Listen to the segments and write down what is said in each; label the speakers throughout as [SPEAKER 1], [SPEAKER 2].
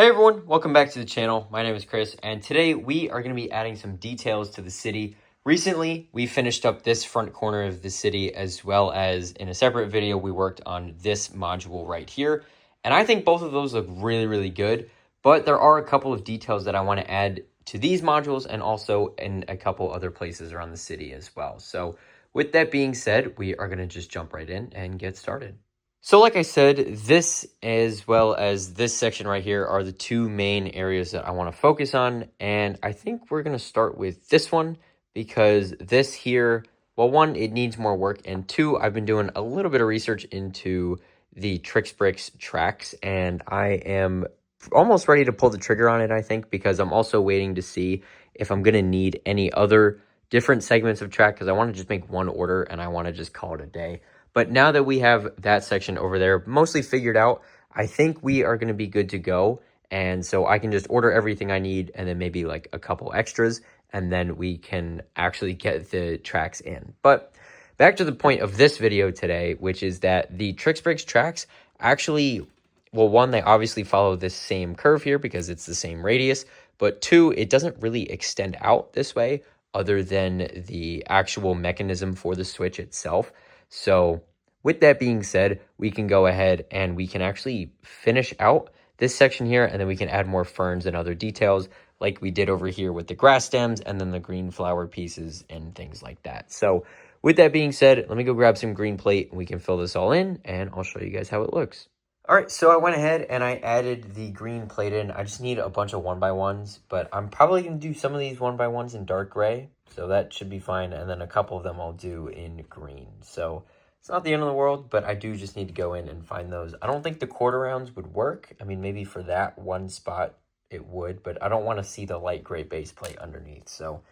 [SPEAKER 1] Hey everyone, welcome back to the channel. My name is Chris, and today we are going to be adding some details to the city. Recently, we finished up this front corner of the city, as well as in a separate video, we worked on this module right here. And I think both of those look really, really good, but there are a couple of details that I want to add to these modules and also in a couple other places around the city as well. So with that being said, we are going to just jump right in and get started. So like I said, this as well as this section right here are the two main areas that I want to focus on. And I think we're going to start with this one because this here, well, one, it needs more work. And two, I've been doing a little bit of research into the TrixBrix tracks and I am almost ready to pull the trigger on it, I think, because I'm also waiting to see if I'm going to need any other different segments of track because I want to just make one order and I want to just call it a day. But now that we have that section over there mostly figured out, I think we are going to be good to go. And so I can just order everything I need and then maybe like a couple extras, and then we can actually get the tracks in. But back to the point of this video today, which is that the TrixBrix tracks actually, well, one, they obviously follow this same curve here because it's the same radius, but two, it doesn't really extend out this way other than the actual mechanism for the switch itself. So with that being said, we can go ahead and we can actually finish out this section here, and then we can add more ferns and other details like we did over here with the grass stems and then the green flower pieces and things like that. So with that being said, let me go grab some green plate and we can fill this all in and I'll show you guys how it looks. All right, so I went ahead and I added the green plate in. I just need a bunch of 1x1s, but I'm probably going to do some of these 1x1s in dark gray, so that should be fine. And then a couple of them I'll do in green. So it's not the end of the world, but I do just need to go in and find those. I don't think the quarter rounds would work. I mean, maybe for that one spot it would, but I don't want to see the light gray base plate underneath. So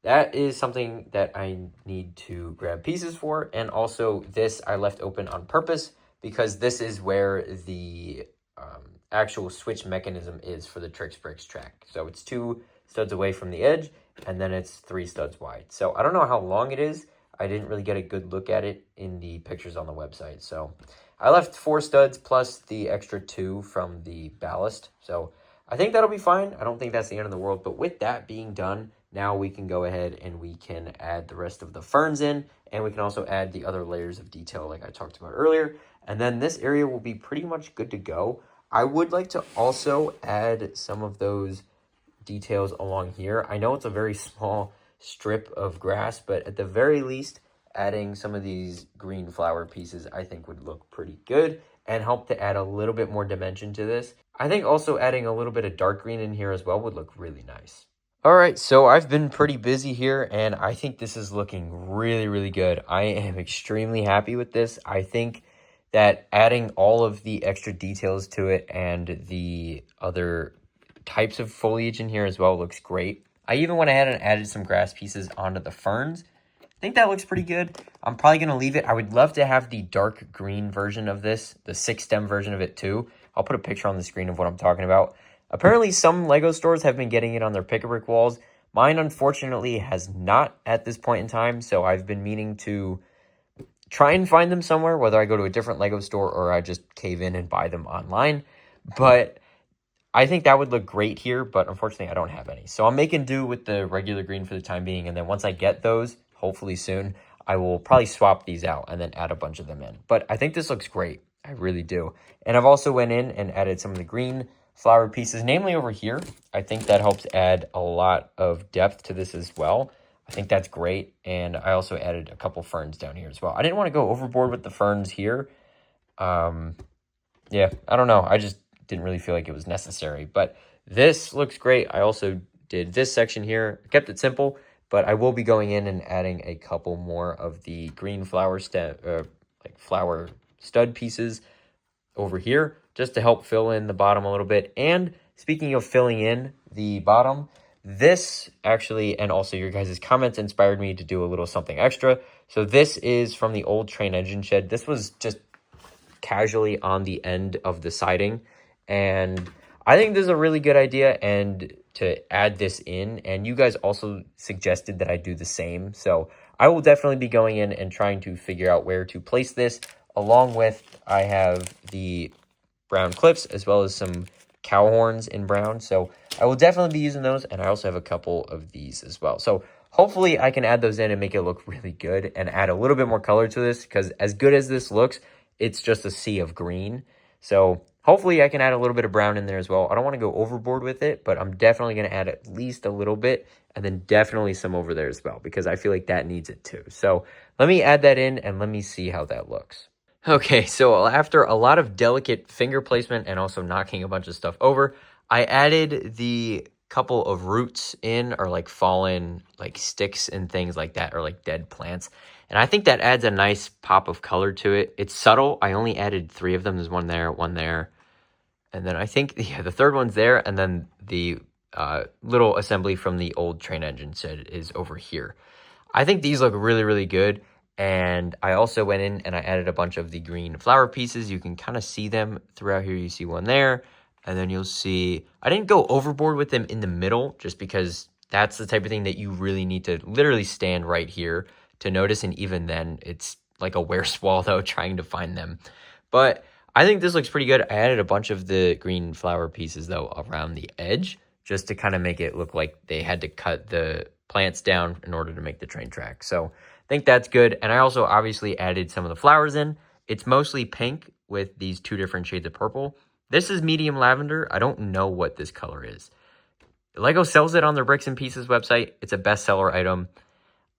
[SPEAKER 1] that is something that I need to grab pieces for. And also this I left open on purpose, because this is where the actual switch mechanism is for the TrixBrix track. So it's 2 studs away from the edge, and then it's 3 studs wide. So I don't know how long it is. I didn't really get a good look at it in the pictures on the website. So I left 4 studs plus the extra 2 from the ballast. So I think that'll be fine. I don't think that's the end of the world. But with that being done, now we can go ahead and we can add the rest of the ferns in, and we can also add the other layers of detail like I talked about earlier. And then this area will be pretty much good to go. I would like to also add some of those details along here. I know it's a very small strip of grass, but at the very least, adding some of these green flower pieces I think would look pretty good and help to add a little bit more dimension to this. I think also adding a little bit of dark green in here as well would look really nice. All right, so I've been pretty busy here, and I think this is looking really, really good. I am extremely happy with this. I think that adding all of the extra details to it and the other types of foliage in here as well looks great. I even went ahead and added some grass pieces onto the ferns. I think that looks pretty good. I'm probably going to leave it. I would love to have the dark green version of this, the 6-stem version of it too. I'll put a picture on the screen of what I'm talking about. Apparently, some LEGO stores have been getting it on their pick-a-brick walls. Mine, unfortunately, has not at this point in time, so I've been meaning to try and find them somewhere, whether I go to a different LEGO store or I just cave in and buy them online. But I think that would look great here, but unfortunately I don't have any. So I'm making do with the regular green for the time being, and then once I get those, hopefully soon, I will probably swap these out and then add a bunch of them in. But I think this looks great. I really do. And I've also went in and added some of the green flower pieces, namely over here. I think that helps add a lot of depth to this as well. I think that's great. And I also added a couple ferns down here as well. I didn't want to go overboard with the ferns here. Yeah, I don't know. I just didn't really feel like it was necessary. But this looks great. I also did this section here. I kept it simple, but I will be going in and adding a couple more of the green flower flower stud pieces over here just to help fill in the bottom a little bit. And speaking of filling in the bottom, this actually, and also your guys' comments inspired me to do a little something extra. So this is from the old train engine shed. This was just casually on the end of the siding, and I think this is a really good idea and to add this in, and you guys also suggested that I do the same. So I will definitely be going in and trying to figure out where to place this. Along with, I have the brown clips as well as some cow horns in brown. So I will definitely be using those. And I also have a couple of these as well. So hopefully I can add those in and make it look really good and add a little bit more color to this, because as good as this looks, it's just a sea of green. So hopefully I can add a little bit of brown in there as well. I don't want to go overboard with it, but I'm definitely going to add at least a little bit, and then definitely some over there as well, because I feel like that needs it too. So let me add that in and let me see how that looks. Okay, so after a lot of delicate finger placement and also knocking a bunch of stuff over, I added the couple of roots in, or like fallen like sticks and things like that, or like dead plants. And I think that adds a nice pop of color to it. It's subtle. I only added 3 of them. There's one there, and then I think the third one's there, and then the little assembly from the old train engine set is over here. I think these look really, really good. And I also went in and I added a bunch of the green flower pieces. You can kind of see them throughout here. You see one there, and then you'll see, I didn't go overboard with them in the middle, just because that's the type of thing that you really need to literally stand right here to notice. And even then, it's like a Where's Waldo trying to find them. But I think this looks pretty good. I added a bunch of the green flower pieces though around the edge, just to kind of make it look like they had to cut the plants down in order to make the train track. So I think that's good. And I also obviously added some of the flowers in. It's mostly pink with these 2 different shades of purple. This is medium lavender. I don't know what this color is. Lego sells it on their Bricks and Pieces website. It's a bestseller item.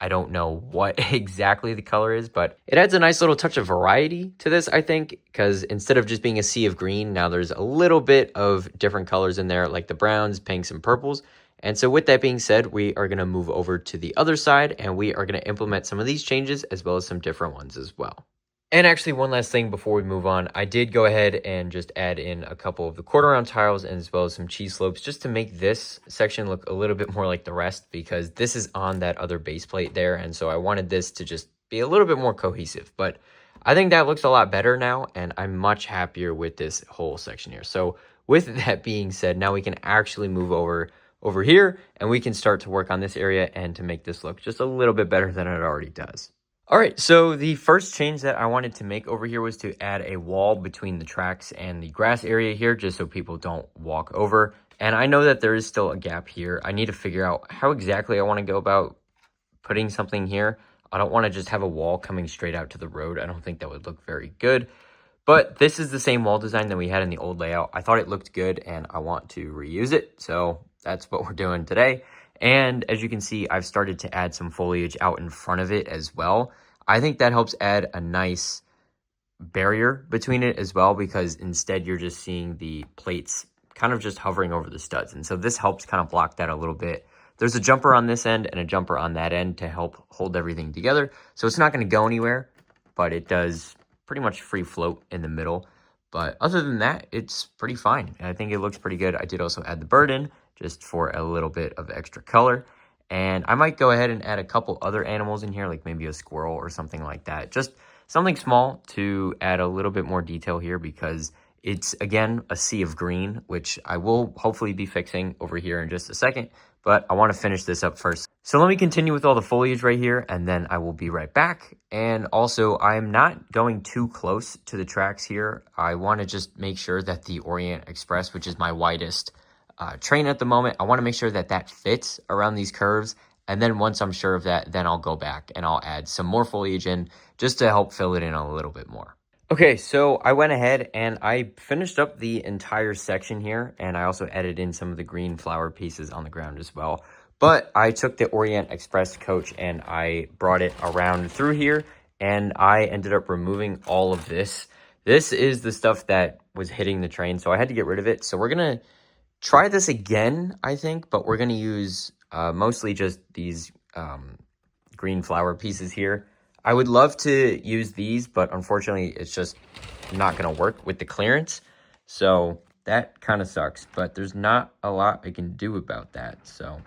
[SPEAKER 1] I don't know what exactly the color is, but it adds a nice little touch of variety to this, I think, because instead of just being a sea of green, now there's a little bit of different colors in there, like the browns, pinks, and purples. And so with that being said, we are going to move over to the other side, and we are going to implement some of these changes as well as some different ones as well. And actually, one last thing before we move on, I did go ahead and just add in a couple of the quarter-round tiles as well as some cheese slopes, just to make this section look a little bit more like the rest, because this is on that other base plate there, and so I wanted this to just be a little bit more cohesive. But I think that looks a lot better now, and I'm much happier with this whole section here. So with that being said, now we can actually move over here, and we can start to work on this area and to make this look just a little bit better than it already does. All right, so the first change that I wanted to make over here was to add a wall between the tracks and the grass area here, just so people don't walk over. And I know that there is still a gap here. I need to figure out how exactly I want to go about putting something here. I don't want to just have a wall coming straight out to the road. I don't think that would look very good. But this is the same wall design that we had in the old layout. I thought it looked good, and I want to reuse it. So that's what we're doing today. And as you can see, I've started to add some foliage out in front of it as well. I think that helps add a nice barrier between it as well, because instead you're just seeing the plates kind of just hovering over the studs. And so this helps kind of block that a little bit. There's a jumper on this end and a jumper on that end to help hold everything together. So it's not going to go anywhere, but it does pretty much free float in the middle. But other than that, it's pretty fine. And I think it looks pretty good. I did also add the bird in just for a little bit of extra color. And I might go ahead and add a couple other animals in here, like maybe a squirrel or something like that. Just something small to add a little bit more detail here, because it's, again, a sea of green, which I will hopefully be fixing over here in just a second. But I want to finish this up first. So let me continue with all the foliage right here, and then I will be right back. And also, I'm not going too close to the tracks here. I want to just make sure that the Orient Express, which is my widest train at the moment, I want to make sure that that fits around these curves. And then once I'm sure of that, then I'll go back and I'll add some more foliage in just to help fill it in a little bit more. Okay, so I went ahead and I finished up the entire section here, and I also added in some of the green flower pieces on the ground as well. But I took the Orient Express coach and I brought it around through here, and I ended up removing all of this. This is the stuff that was hitting the train, so I had to get rid of it. So we're going to try this again, I think, but we're going to use mostly just these green flower pieces here. I would love to use these, but unfortunately, it's just not going to work with the clearance. So that kind of sucks, but there's not a lot I can do about that. So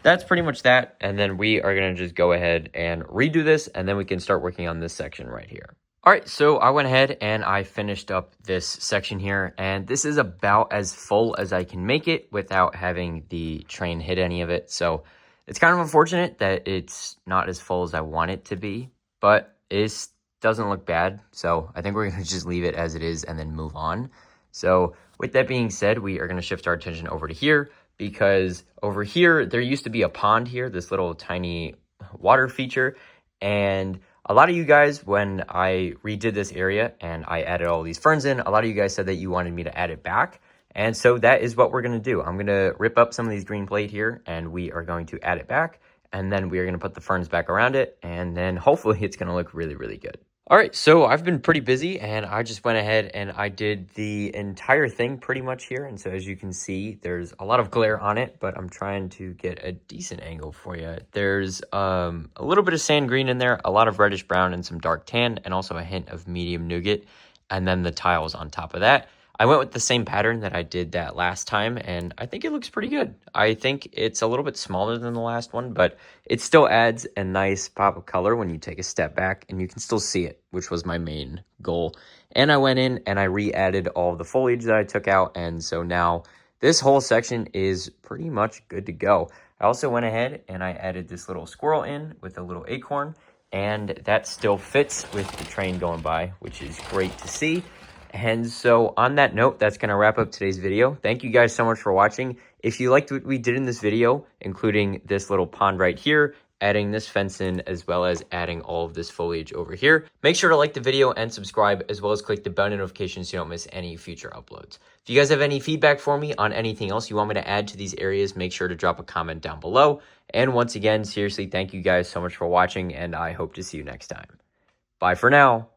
[SPEAKER 1] that's pretty much that. And then we are going to just go ahead and redo this, and then we can start working on this section right here. All right, so I went ahead and I finished up this section here, and this is about as full as I can make it without having the train hit any of it. So it's kind of unfortunate that it's not as full as I want it to be, but it doesn't look bad. So I think we're going to just leave it as it is and then move on. So With that being said, we are going to shift our attention over to here, because over here, there used to be a pond here, this little tiny water feature. And a lot of you guys, when I redid this area and I added all these ferns in, a lot of you guys said that you wanted me to add it back. And so that is what we're going to do. I'm going to rip up some of these green plate here, and we are going to add it back. And then we are going to put the ferns back around it. And then hopefully it's going to look really, really good. All right, so I've been pretty busy, and I just went ahead and I did the entire thing pretty much here. And so as you can see, there's a lot of glare on it, but I'm trying to get a decent angle for you. There's a little bit of sand green in there, a lot of reddish brown and some dark tan, and also a hint of medium nougat, and then the tiles on top of that. I went with the same pattern that I did that last time, and I think it looks pretty good. I think it's a little bit smaller than the last one, but it still adds a nice pop of color when you take a step back, and you can still see it, which was my main goal. And I went in and I re-added all the foliage that I took out, and so now this whole section is pretty much good to go. I also went ahead and I added this little squirrel in with a little acorn, and that still fits with the train going by, which is great to see. And so on that note, that's going to wrap up today's video. Thank you guys so much for watching. If you liked what we did in this video, including this little pond right here, adding this fence in, as well as adding all of this foliage over here, make sure to like the video and subscribe, as well as click the bell notification so you don't miss any future uploads. If you guys have any feedback for me on anything else you want me to add to these areas, make sure to drop a comment down below. And once again, seriously, thank you guys so much for watching, and I hope to see you next time. Bye for now.